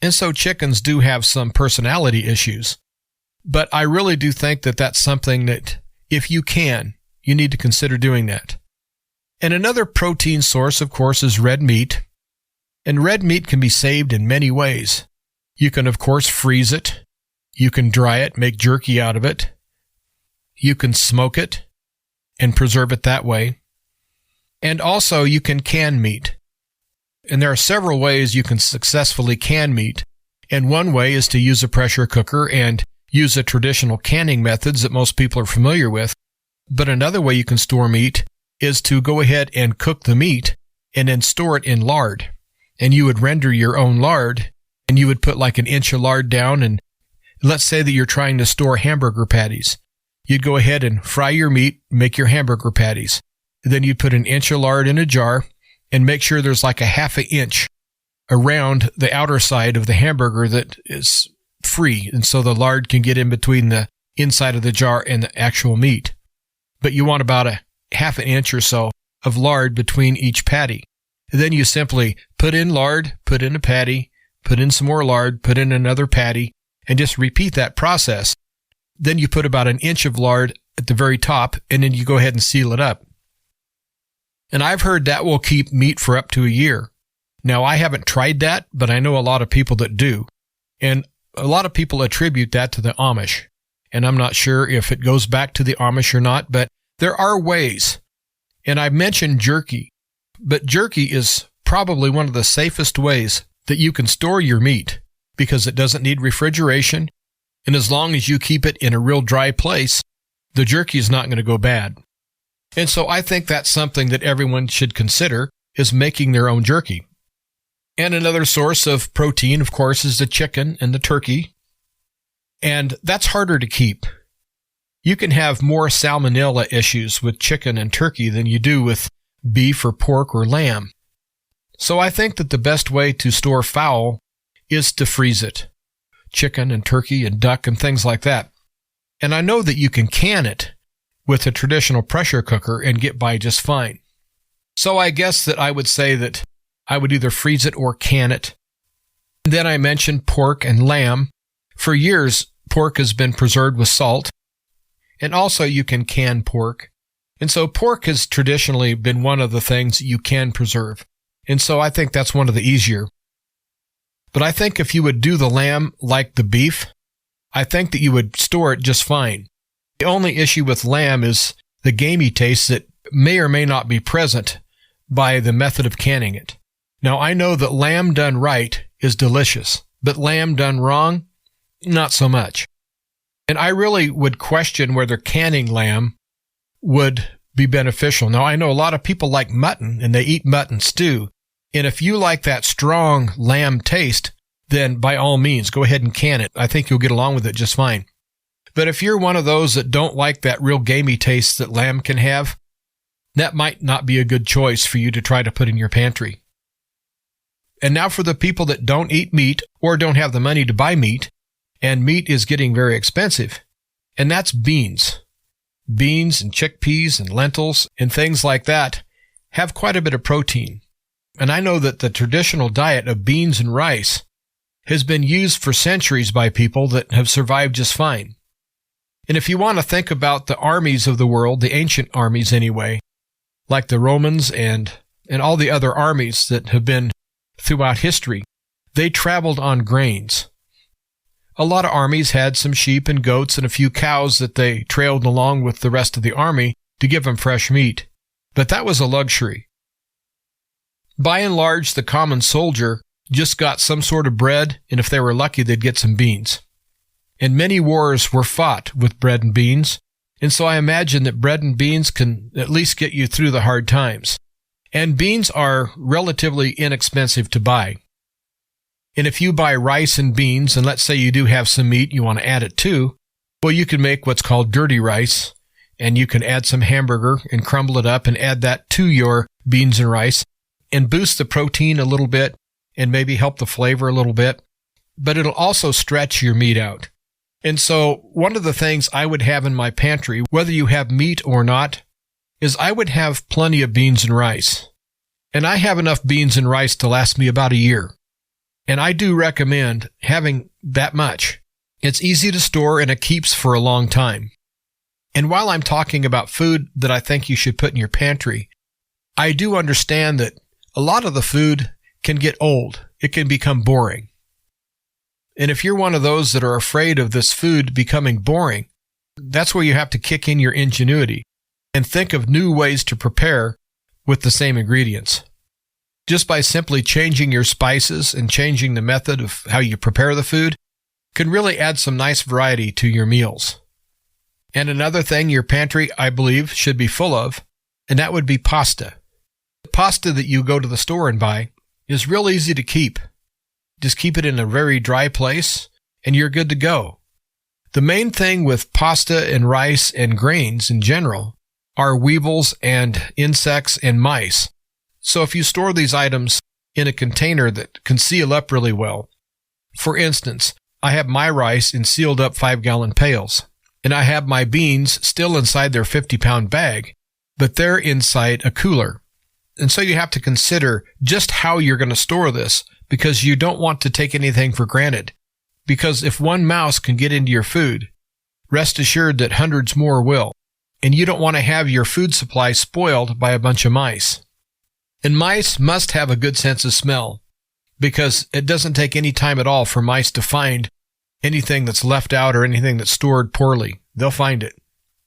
And so chickens do have some personality issues. But I really do think that that's something that, if you can, you need to consider doing that. And another protein source, of course, is red meat. And red meat can be saved in many ways. You can, of course, freeze it. You can dry it, make jerky out of it. You can smoke it and preserve it that way. And also, you can can meat. And there are several ways you can successfully can meat. And one way is to use a pressure cooker and use the traditional canning methods that most people are familiar with. But another way you can store meat is to go ahead and cook the meat and then store it in lard. And you would render your own lard, and you would put like an inch of lard down, and let's say that you're trying to store hamburger patties. You'd go ahead and fry your meat, make your hamburger patties. Then you'd put an inch of lard in a jar and make sure there's like a half an inch around the outer side of the hamburger that is free, and so the lard can get in between the inside of the jar and the actual meat. But you want about a half an inch or so of lard between each patty. And then you simply put in lard, put in a patty, put in some more lard, put in another patty, and just repeat that process. Then you put about an inch of lard at the very top, and then you go ahead and seal it up. And I've heard that will keep meat for up to a year. Now, I haven't tried that, but I know a lot of people that do. And a lot of people attribute that to the Amish. And I'm not sure if it goes back to the Amish or not, but there are ways. And I mentioned jerky, but jerky is probably one of the safest ways that you can store your meat because it doesn't need refrigeration. And as long as you keep it in a real dry place, the jerky is not going to go bad. And so I think that's something that everyone should consider, is making their own jerky. And another source of protein, of course, is the chicken and the turkey. And that's harder to keep. You can have more salmonella issues with chicken and turkey than you do with beef or pork or lamb. So I think that the best way to store fowl is to freeze it. Chicken and turkey and duck and things like that. And I know that you can can it with a traditional pressure cooker and get by just fine. So I guess that I would say that I would either freeze it or can it. Then I mentioned pork and lamb. For years, pork has been preserved with salt. And also you can can pork. And so pork has traditionally been one of the things you can preserve. And so I think that's one of the easier. But I think if you would do the lamb like the beef, I think that you would store it just fine. The only issue with lamb is the gamey taste that may or may not be present by the method of canning it. Now, I know that lamb done right is delicious, but lamb done wrong, not so much. And I really would question whether canning lamb would be beneficial. Now, I know a lot of people like mutton, and they eat mutton stew. And if you like that strong lamb taste, then by all means, go ahead and can it. I think you'll get along with it just fine. But if you're one of those that don't like that real gamey taste that lamb can have, that might not be a good choice for you to try to put in your pantry. And now for the people that don't eat meat or don't have the money to buy meat, and meat is getting very expensive, and that's beans. Beans and chickpeas and lentils and things like that have quite a bit of protein. And I know that the traditional diet of beans and rice has been used for centuries by people that have survived just fine. And if you want to think about the armies of the world, the ancient armies anyway, like the Romans and all the other armies that have been throughout history, they traveled on grains. A lot of armies had some sheep and goats and a few cows that they trailed along with the rest of the army to give them fresh meat. But that was a luxury. By and large, the common soldier just got some sort of bread, and if they were lucky, they'd get some beans. And many wars were fought with bread and beans, and so I imagine that bread and beans can at least get you through the hard times. And beans are relatively inexpensive to buy. And if you buy rice and beans, and let's say you do have some meat, you want to add it too, well, you can make what's called dirty rice, and you can add some hamburger and crumble it up and add that to your beans and rice and boost the protein a little bit and maybe help the flavor a little bit, but it'll also stretch your meat out. And so one of the things I would have in my pantry, whether you have meat or not, is I would have plenty of beans and rice. And I have enough beans and rice to last me about a year. And I do recommend having that much. It's easy to store and it keeps for a long time. And while I'm talking about food that I think you should put in your pantry, I do understand that a lot of the food can get old. It can become boring. And if you're one of those that are afraid of this food becoming boring, that's where you have to kick in your ingenuity and think of new ways to prepare with the same ingredients. Just by simply changing your spices and changing the method of how you prepare the food can really add some nice variety to your meals. And another thing your pantry, I believe, should be full of, and that would be pasta. The pasta that you go to the store and buy is real easy to keep. Just keep it in a very dry place, and you're good to go. The main thing with pasta and rice and grains in general are weevils and insects and mice. So if you store these items in a container that can seal up really well, for instance, I have my rice in sealed up 5-gallon pails, and I have my beans still inside their 50-pound bag, but they're inside a cooler. And so you have to consider just how you're going to store this, because you don't want to take anything for granted. Because if one mouse can get into your food, rest assured that hundreds more will. And you don't want to have your food supply spoiled by a bunch of mice. And mice must have a good sense of smell, because it doesn't take any time at all for mice to find anything that's left out or anything that's stored poorly. They'll find it.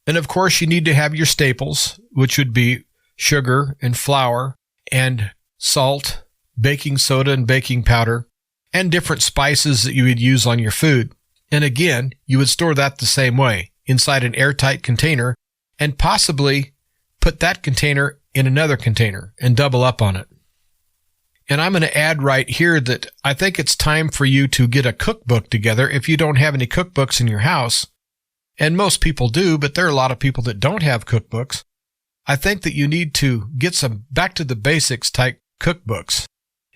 And of course, you need to have your staples, which would be sugar and flour and salt, baking soda and baking powder, and different spices that you would use on your food. And again, you would store that the same way, inside an airtight container and possibly put that container in another container and double up on it. And I'm going to add right here that I think it's time for you to get a cookbook together if you don't have any cookbooks in your house. And most people do, but there are a lot of people that don't have cookbooks. I think that you need to get some back to the basics type cookbooks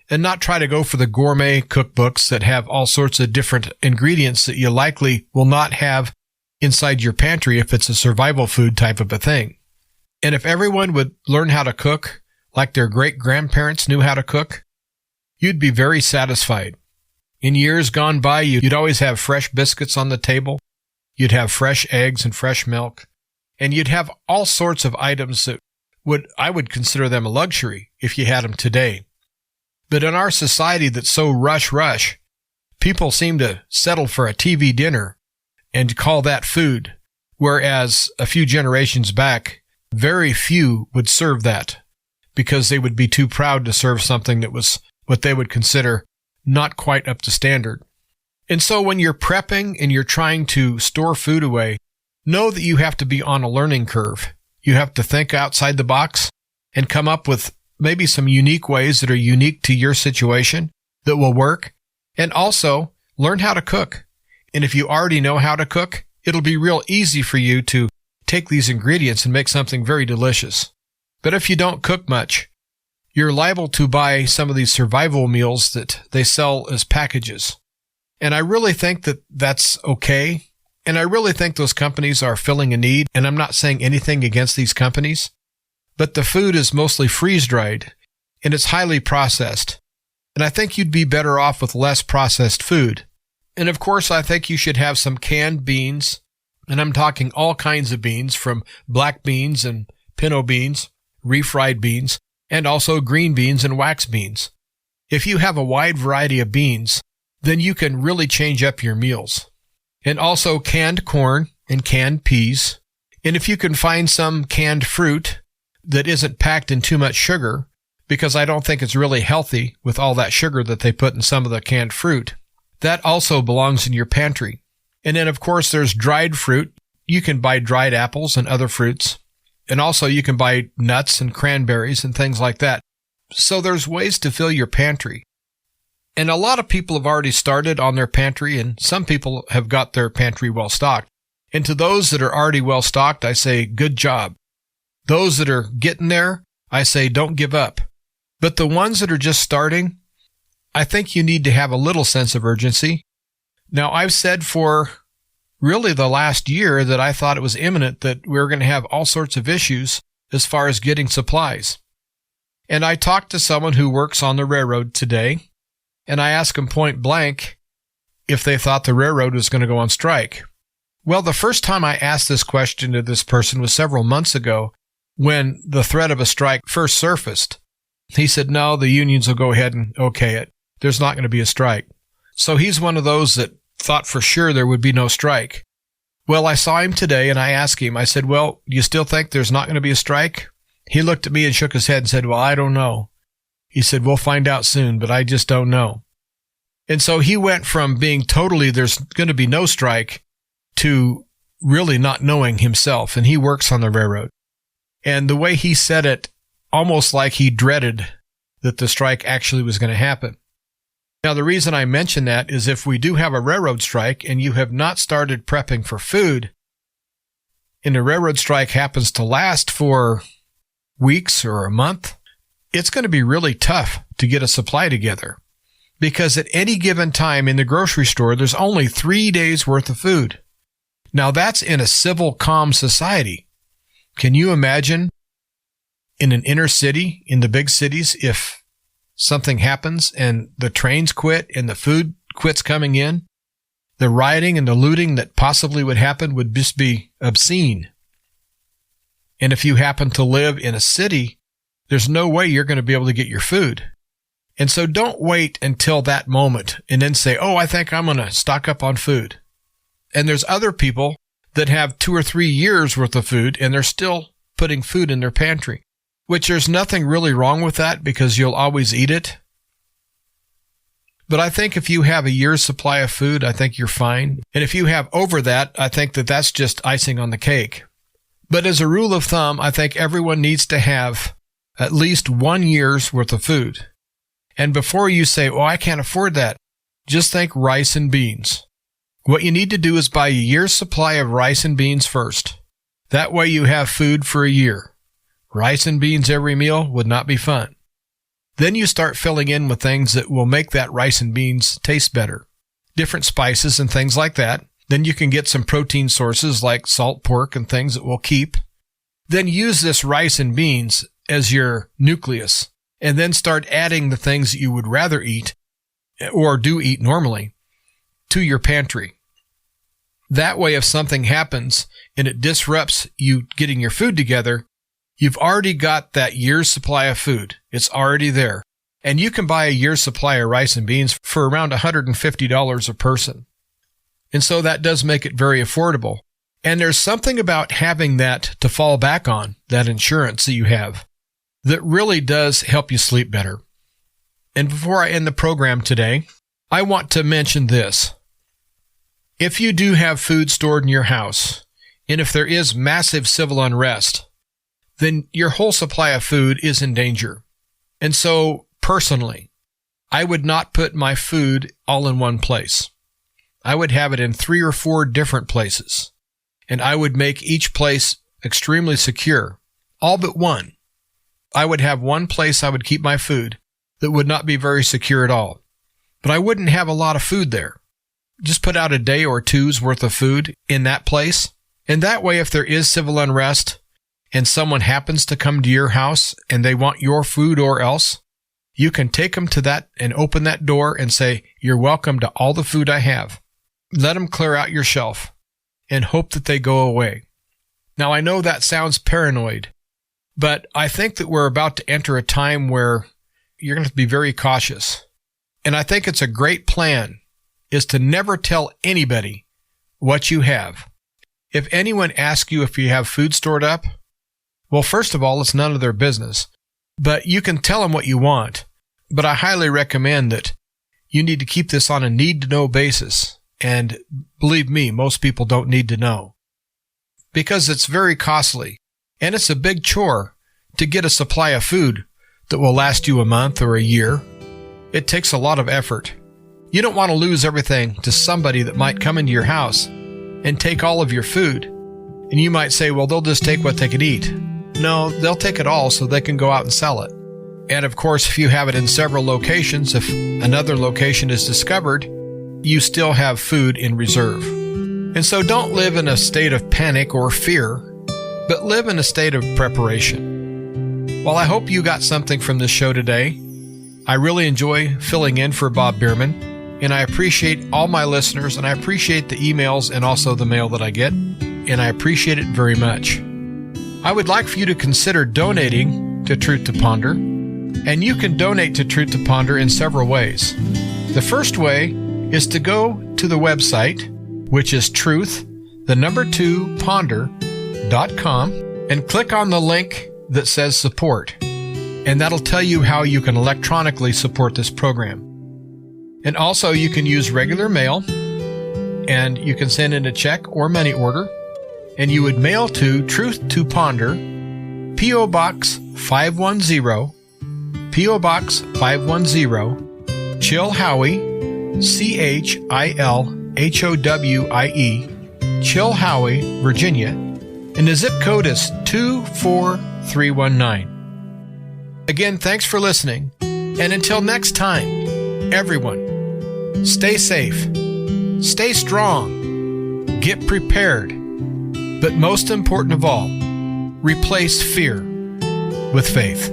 and not try to go for the gourmet cookbooks that have all sorts of different ingredients that you likely will not have inside your pantry if it's a survival food type of a thing. And if everyone would learn how to cook like their great-grandparents knew how to cook, you'd be very satisfied. In years gone by, you'd always have fresh biscuits on the table. You'd have fresh eggs and fresh milk. And you'd have all sorts of items that I would consider them a luxury if you had them today. But in our society that's so rush, people seem to settle for a TV dinner and call that food, whereas a few generations back, very few would serve that because they would be too proud to serve something that was what they would consider not quite up to standard. And so when you're prepping and you're trying to store food away, know that you have to be on a learning curve. You have to think outside the box and come up with maybe some unique ways that are unique to your situation that will work. And also learn how to cook. And if you already know how to cook, it'll be real easy for you to take these ingredients and make something very delicious. But if you don't cook much, you're liable to buy some of these survival meals that they sell as packages. And I really think that that's okay. And I really think those companies are filling a need. And I'm not saying anything against these companies, but the food is mostly freeze-dried and it's highly processed. And I think you'd be better off with less processed food. And of course, I think you should have some canned beans. And I'm talking all kinds of beans, from black beans and pinto beans, refried beans, and also green beans and wax beans. If you have a wide variety of beans, then you can really change up your meals. And also canned corn and canned peas. And if you can find some canned fruit that isn't packed in too much sugar, because I don't think it's really healthy with all that sugar that they put in some of the canned fruit, that also belongs in your pantry. And then, of course, there's dried fruit. You can buy dried apples and other fruits. And also you can buy nuts and cranberries and things like that. So there's ways to fill your pantry. And a lot of people have already started on their pantry, and some people have got their pantry well stocked. And to those that are already well stocked, I say, good job. Those that are getting there, I say, don't give up. But the ones that are just starting, I think you need to have a little sense of urgency. Now, I've said for really the last year that I thought it was imminent that we were going to have all sorts of issues as far as getting supplies. And I talked to someone who works on the railroad today, and I asked him point blank if they thought the railroad was going to go on strike. Well, the first time I asked this question to this person was several months ago when the threat of a strike first surfaced. He said, no, the unions will go ahead and okay it. There's not going to be a strike. So he's one of those that thought for sure there would be no strike. Well, I saw him today and I asked him, I said, well, do you still think there's not going to be a strike? He looked at me and shook his head and said, well, I don't know. He said, we'll find out soon, but I just don't know. And so he went from being totally there's going to be no strike to really not knowing himself. And he works on the railroad. And the way he said it, almost like he dreaded that the strike actually was going to happen. Now, the reason I mention that is if we do have a railroad strike and you have not started prepping for food, and the railroad strike happens to last for weeks or a month, it's going to be really tough to get a supply together. Because at any given time in the grocery store, there's only 3 days worth of food. Now, that's in a civil, calm society. Can you imagine in an inner city, in the big cities, if something happens and the trains quit and the food quits coming in? The rioting and the looting that possibly would happen would just be obscene. And if you happen to live in a city, there's no way you're going to be able to get your food. And so don't wait until that moment and then say, oh, I think I'm going to stock up on food. And there's other people that have 2 or 3 years worth of food and they're still putting food in their pantry, which there's nothing really wrong with that because you'll always eat it. But I think if you have a year's supply of food, I think you're fine. And if you have over that, I think that that's just icing on the cake. But as a rule of thumb, I think everyone needs to have at least 1 year's worth of food. And before you say, oh, I can't afford that, just think rice and beans. What you need to do is buy a year's supply of rice and beans first. That way you have food for a year. Rice and beans every meal would not be fun. Then you start filling in with things that will make that rice and beans taste better. Different spices and things like that. Then you can get some protein sources like salt pork and things that will keep. Then use this rice and beans as your nucleus, and then start adding the things that you would rather eat or do eat normally to your pantry. That way, if something happens and it disrupts you getting your food together, you've already got that year's supply of food. It's already there. And you can buy a year's supply of rice and beans for around $150 a person. And so that does make it very affordable. And there's something about having that to fall back on, that insurance that you have, that really does help you sleep better. And before I end the program today, I want to mention this. If you do have food stored in your house, and if there is massive civil unrest, then your whole supply of food is in danger. And so, personally, I would not put my food all in one place. I would have it in 3 or 4 different places, and I would make each place extremely secure, all but one. I would have one place I would keep my food that would not be very secure at all, but I wouldn't have a lot of food there. Just put out a day or two's worth of food in that place, and that way if there is civil unrest and someone happens to come to your house and they want your food or else, you can take them to that and open that door and say, you're welcome to all the food I have. Let them clear out your shelf and hope that they go away. Now, I know that sounds paranoid, but I think that we're about to enter a time where you're going to be very cautious. And I think it's a great plan is to never tell anybody what you have. If anyone asks you if you have food stored up, well, first of all, it's none of their business. But you can tell them what you want. But I highly recommend that you need to keep this on a need-to-know basis. And believe me, most people don't need to know. Because it's very costly. And it's a big chore to get a supply of food that will last you a month or a year. It takes a lot of effort. You don't want to lose everything to somebody that might come into your house and take all of your food. And you might say, well, they'll just take what they can eat. No, they'll take it all so they can go out and sell it. And of course, if you have it in several locations, if another location is discovered, you still have food in reserve. And so don't live in a state of panic or fear, but live in a state of preparation. Well, I hope you got something from this show today. I really enjoy filling in for Bob Bierman, and I appreciate all my listeners, and I appreciate the emails and also the mail that I get, and I appreciate it very much. I would like for you to consider donating to Truth to Ponder, and you can donate to Truth to Ponder in several ways. The first way is to go to the website, which is truth2ponder.com, and click on the link that says support. And that'll tell you how you can electronically support this program. And also you can use regular mail, and you can send in a check or money order, and you would mail to Truth to Ponder, P.O. Box 510, P.O. Box 510, Chilhowie, Chilhowie, Chilhowie, Virginia, and the zip code is 24319. Again, thanks for listening, and until next time, everyone, stay safe, stay strong, get prepared, but most important of all, replace fear with faith.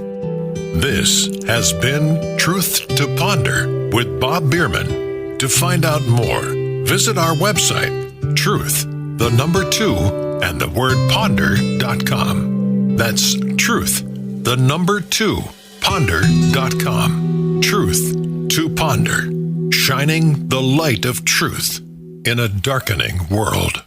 This has been Truth to Ponder with Bob Bierman. To find out more, visit our website, truth2ponder.com. That's truth2ponder.com. Truth to Ponder, shining the light of truth in a darkening world.